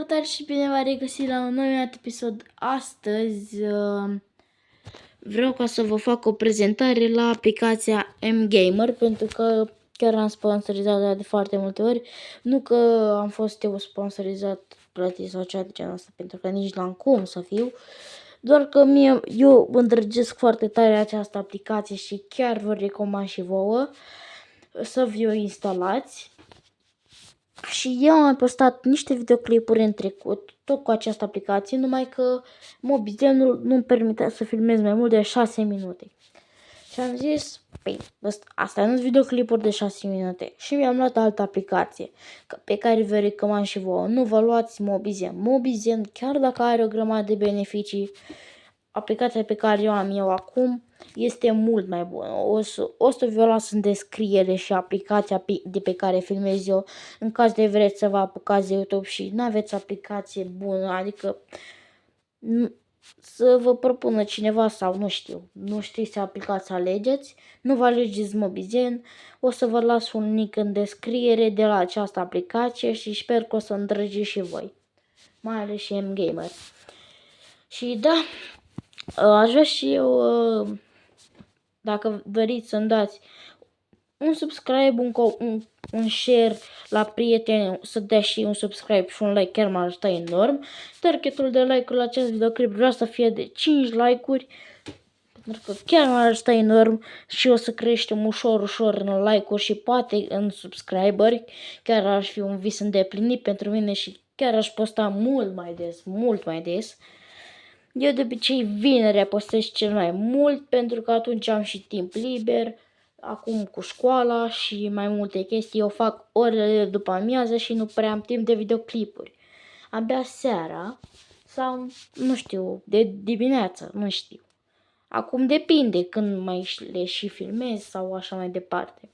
Salutare și bine v-am regăsit la un nou episod. Astăzi vreau ca să vă fac o prezentare la aplicația mGamer, pentru că chiar am sponsorizat de foarte multe ori. Nu că am fost eu sponsorizat, plătit sau cea de genul ăsta, pentru că nici n-am cum să fiu. Doar că eu îndrăgesc foarte tare această aplicație și chiar vă recomand și vouă să vi-o instalați. Și eu am postat niște videoclipuri în trecut, tot cu această aplicație, numai că Mobizen nu-mi permitea să filmez mai mult de 6 minute. Și am zis, păi, astea nu sunt videoclipuri de 6 minute. Și mi-am luat altă aplicație, pe care vă recomand și vouă. Nu vă luați Mobizen. Mobizen, chiar dacă are o grămadă de beneficii, aplicația pe care eu am acum este mult mai bună. O să vi-o las în descriere și aplicația de pe care filmez eu, în caz de vreți să vă apucați de YouTube și nu aveți aplicație bună, adică să vă propună cineva sau nu știți ce aplicație alegeți, nu vă alegeți Mobizen. O să vă las un link în descriere de la această aplicație și sper că o să îndrăgiți și voi, mai ales și mGamer. Și da, aș vrea și eu, dacă doriți să-mi dați un subscribe, un share la prieteni, să dea și un subscribe și un like, chiar m-ar ajuta enorm. Targetul de like-uri la acest videoclip vreau să fie de 5 like-uri, pentru că chiar m-ar ajuta enorm și o să creștem ușor în like-uri și poate în subscriberi. Chiar ar fi un vis îndeplinit pentru mine și chiar aș posta mult mai des. Eu de obicei vinerea postez cel mai mult, pentru că atunci am și timp liber. Acum cu școala și mai multe chestii, eu fac orele după amiază și nu prea am timp de videoclipuri. Abia seara sau, nu știu, de dimineață, nu știu. Acum depinde când mai le și filmez sau așa mai departe.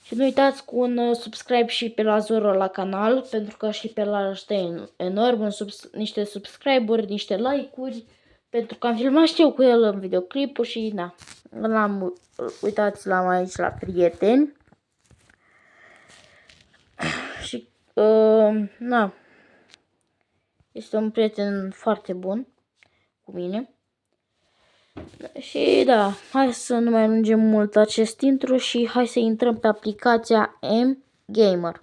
Și nu uitați cu un subscribe și pe la Zoro la canal, pentru că și pe la ajută enorm, niște subscribe-uri, niște like-uri, pentru că am filmat și eu cu el în videoclipul și na, uitați la aici la prieteni. Și na, este un prieten foarte bun cu mine. Și da, hai să nu mai lungim mult acest intro și hai să intrăm pe aplicația mGamer.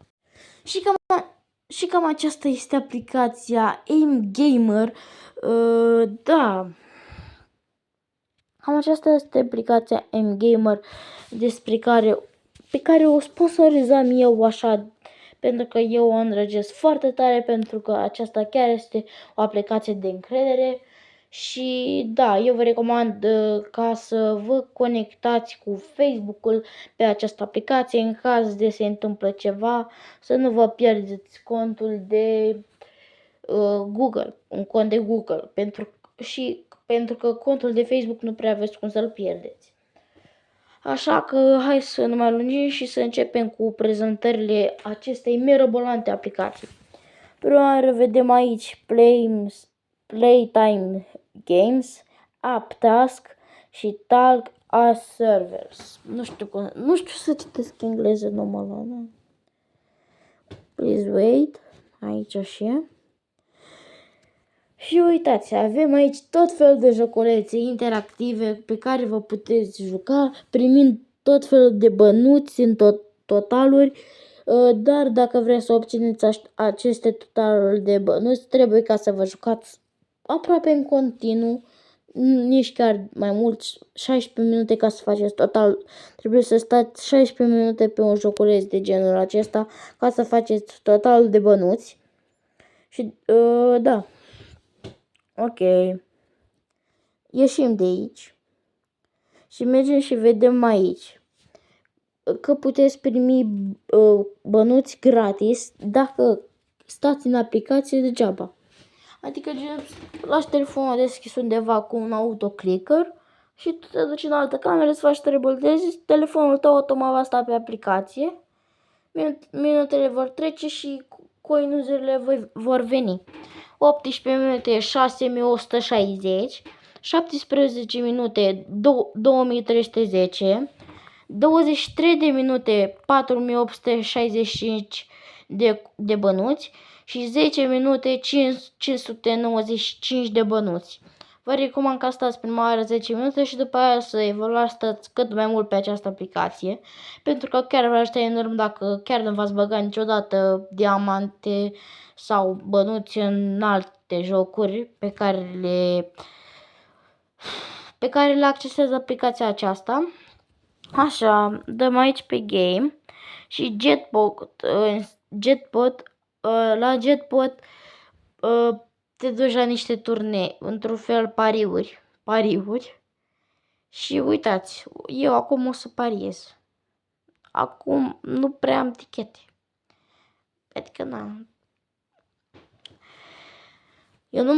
Și cam aceasta este aplicația mGamer. Da, cam aceasta este aplicația mGamer pe care o sponsorizam eu așa, pentru că eu o îndrăgesc foarte tare, pentru că aceasta chiar este o aplicație de încredere. Și da, eu vă recomand ca să vă conectați cu Facebook-ul pe această aplicație în caz de se întâmplă ceva, să nu vă pierdeți contul de Google, un cont de Google, pentru că contul de Facebook nu prea aveți cum să-l pierdeți. Așa că hai să nu mai lungim și să începem cu prezentările acestei mirabolante aplicații. Prima oară vedem aici Playtime Games, App Task și Talk as Servers. Nu știu să citesc engleză normală. Da? Please wait. Aici așa. Și uitați, avem aici tot felul de joculețe interactive pe care vă puteți juca, primind tot felul de bănuți în totaluri. Dar dacă vreți să obțineți aceste totaluri de bănuți, trebuie ca să vă jucați aproape în continuu, nici chiar mai mult, 16 minute ca să faceți total. Trebuie să stați 16 minute pe un joculeț de genul acesta ca să faceți total de bănuți. Și da, ok, ieșim de aici și mergem și vedem aici că puteți primi bănuți gratis dacă stați în aplicație degeaba. Adică lași telefonul deschis undeva cu un autoclicker și tu te duci în altă cameră să faci trebăltezi, telefonul tău automat va sta pe aplicație, minutele vor trece și coinuzurile vor veni. 18 minute 6160, 17 minute 2310, 23 de minute 4865 de bănuți și 10 minute 595 de bănuți. Vă recomand ca stați prima oară 10 minute și după aia să evoluați, stați cât mai mult pe această aplicație, pentru că chiar vă ajută enorm dacă chiar nu v-ați băgat niciodată diamante sau bănuți în alte jocuri pe care le accesează aplicația aceasta. Așa, dăm aici pe game și la Jetbot te duci la niște turnee, într-un fel pariuri. Și uitați, eu acum o să pariez. Acum nu prea am tichete. Adică n-am. Eu nu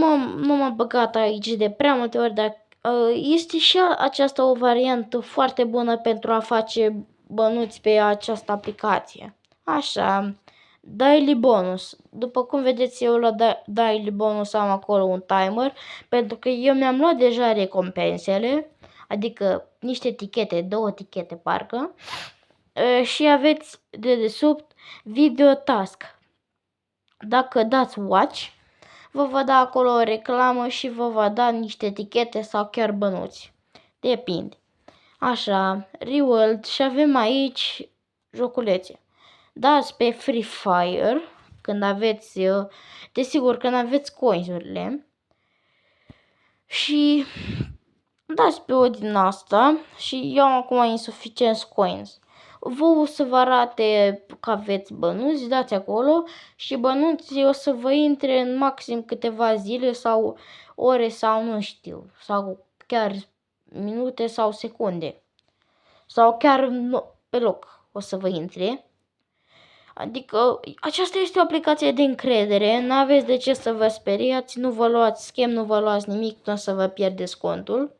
m-am băgat aici de prea multe ori, dar este și aceasta o variantă foarte bună pentru a face bănuți pe această aplicație. Așa, Daily Bonus. După cum vedeți, eu la Daily Bonus am acolo un timer, pentru că eu mi-am luat deja recompensele, adică niște tichete, 2 tichete parcă, și aveți de desubt Video Task. Dacă dați Watch, vă va da acolo o reclamă și vă va da niște etichete sau chiar bănuți. Depinde. Așa, Reworld și avem aici joculețe. Dați pe Free Fire când aveți, desigur când aveți coinsurile și dați pe o din asta și eu am acum insuficient coins. O să vă arate că aveți bănuți, dați acolo și bănuții o să vă intre în maxim câteva zile sau ore sau nu știu, sau chiar minute sau secunde. Sau chiar pe loc o să vă intre. Adică aceasta este o aplicație de încredere, nu aveți de ce să vă speriați, nu vă luați schem, nu vă luați nimic, nu o să vă pierdeți contul.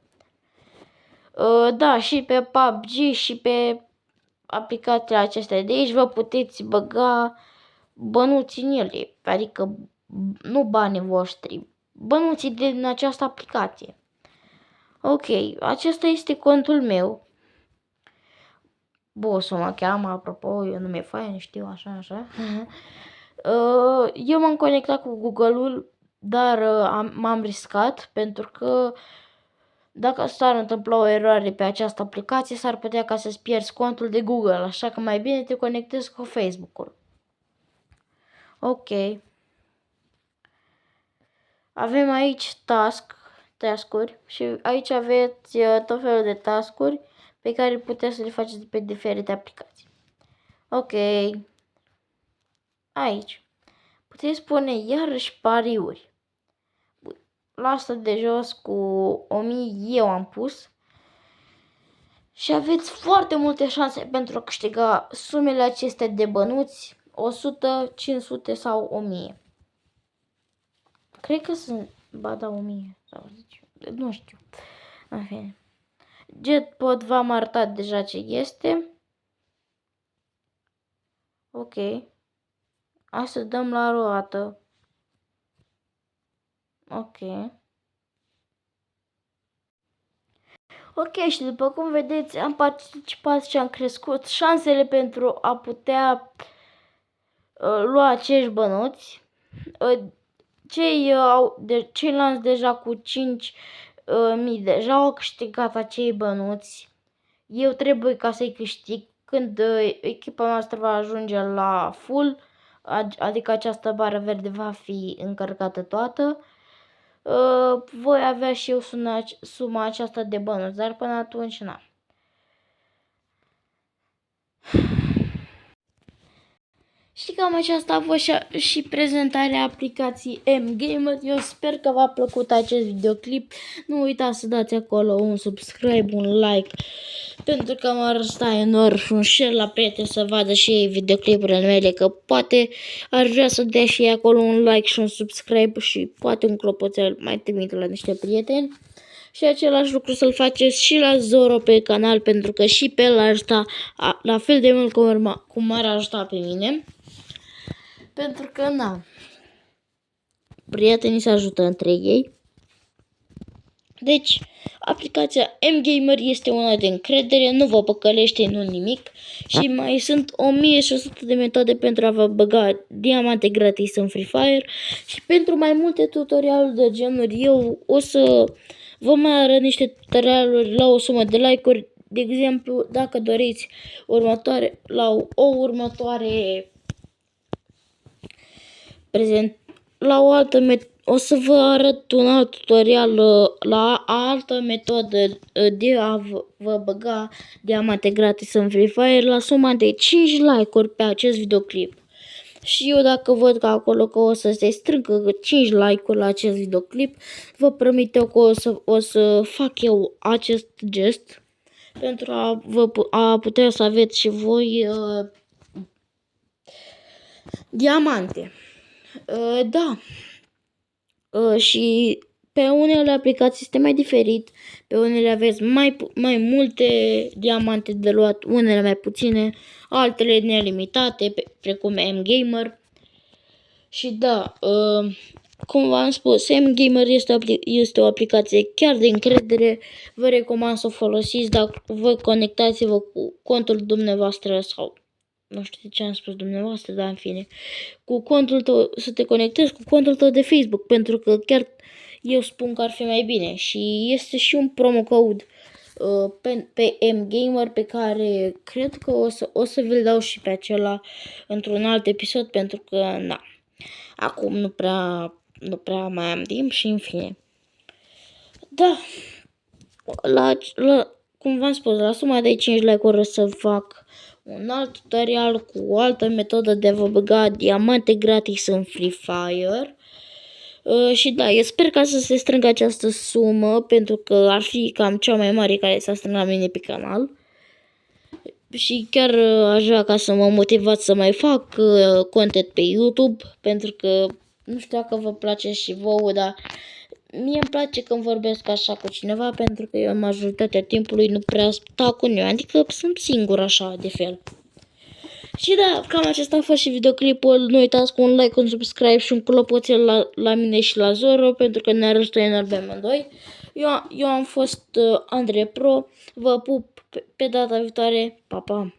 Da, și pe PUBG și pe aplicațiile acestea de aici vă puteți băga bănuți în ele, adică nu banii voștri, bănuții din această aplicație. Ok, acesta este contul meu. Bossul mă cheamă, apropo, eu nume fain, știu, așa. Eu m-am conectat cu Google-ul, dar m-am riscat pentru că dacă s-ar întâmpla o eroare pe această aplicație, s-ar putea ca să-ți pierzi contul de Google, așa că mai bine te conectezi cu Facebook-ul. Ok. Avem aici task-uri și aici aveți tot felul de task-uri pe care puteți să le faceți pe diferite aplicații. Ok. Aici. Puteți pune iarăși pariuri. La asta de jos cu 1000 eu am pus. Și aveți foarte multe șanse pentru a câștiga sumele acestea de bănuți, 100, 500 sau 1000. Cred că sunt, ba da, 1000 sau 10, nu știu. În fine. Jetbot v-am arătat deja ce este. Ok. Hai să dăm la roată. Ok. Ok, și după cum vedeți, am participat și am crescut șansele pentru a putea lua acești bănuți. Ceilalți deja cu 5000 deja au câștigat acei bănuți. Eu trebuie ca să-i câștig când echipa noastră va ajunge la full, adică această bară verde va fi încărcată toată. Voi avea și eu suma aceasta de bănuți, dar până atunci n-am. Și cam aceasta a fost și prezentarea aplicației M-Gamer. Eu sper că v-a plăcut acest videoclip. Nu uitați să dați acolo un subscribe, un like, pentru că m-ar sta enorm, și un share la prieteni să vadă și ei videoclipurile mele, că poate ar vrea să dea și ei acolo un like și un subscribe și poate un clopoțel mai trimit la niște prieteni. Și același lucru să-l faceți și la Zoro pe canal, pentru că și pe el ajuta la fel de mult cum m-ar ajuta pe mine. Pentru că, na, prietenii se ajută între ei. Deci, aplicația mGamer este una de încredere, nu vă păcălește, nu nimic și mai sunt 1600 de metode pentru a vă băga diamante gratis în Free Fire și pentru mai multe tutorialuri de genuri eu o să vă mai arăt niște tutorialuri la o sumă de like-uri. De exemplu, dacă doriți o să vă arăt un alt tutorial la altă metodă de a vă băga diamante gratis în Free Fire la suma de 5 like-uri pe acest videoclip. Și eu dacă văd că acolo că o să se strângă 5 like-uri la acest videoclip, vă promit eu că o să fac eu acest gest pentru a putea să aveți și voi diamante. Da. Și pe unele aplicații este mai diferit, pe unele aveți mai multe diamante de luat, unele mai puține, altele nelimitate, precum mGamer. Și da, cum v-am spus, mGamer este o aplicație chiar de încredere, vă recomand să o folosiți dacă vă conectați-vă cu contul dumneavoastră sau nu știu de ce am spus dumneavoastră, dar în fine, cu contul tău, să te conectezi cu contul tău de Facebook, pentru că chiar eu spun că ar fi mai bine și este și un promo code pe mGamer pe care cred că o să vi-l dau și pe acela într-un alt episod, pentru că na, acum nu prea mai am timp și în fine. Da, cum v-am spus, la suma de 5 like-uri o să fac un alt tutorial cu o altă metodă de a vă băga diamante gratis în Free Fire. Și da, eu sper ca să se strângă această sumă, pentru că ar fi cam cea mai mare care s-a strâns la mine pe canal. Și chiar aș vrea ca să mă motivați să mai fac content pe YouTube, pentru că nu știu dacă vă place și vouă, dar mie îmi place când vorbesc așa cu cineva, pentru că eu majoritatea timpului nu prea stau cu nimeni, adică sunt singur așa de fel. Și da, cam acesta a fost și videoclipul. Nu uitați cu un like, un subscribe și un clopoțel la mine și la Zoro, pentru că ne ajută enorm amândoi. Eu am fost Andrei Pro, vă pup pe data viitoare, pa, pa!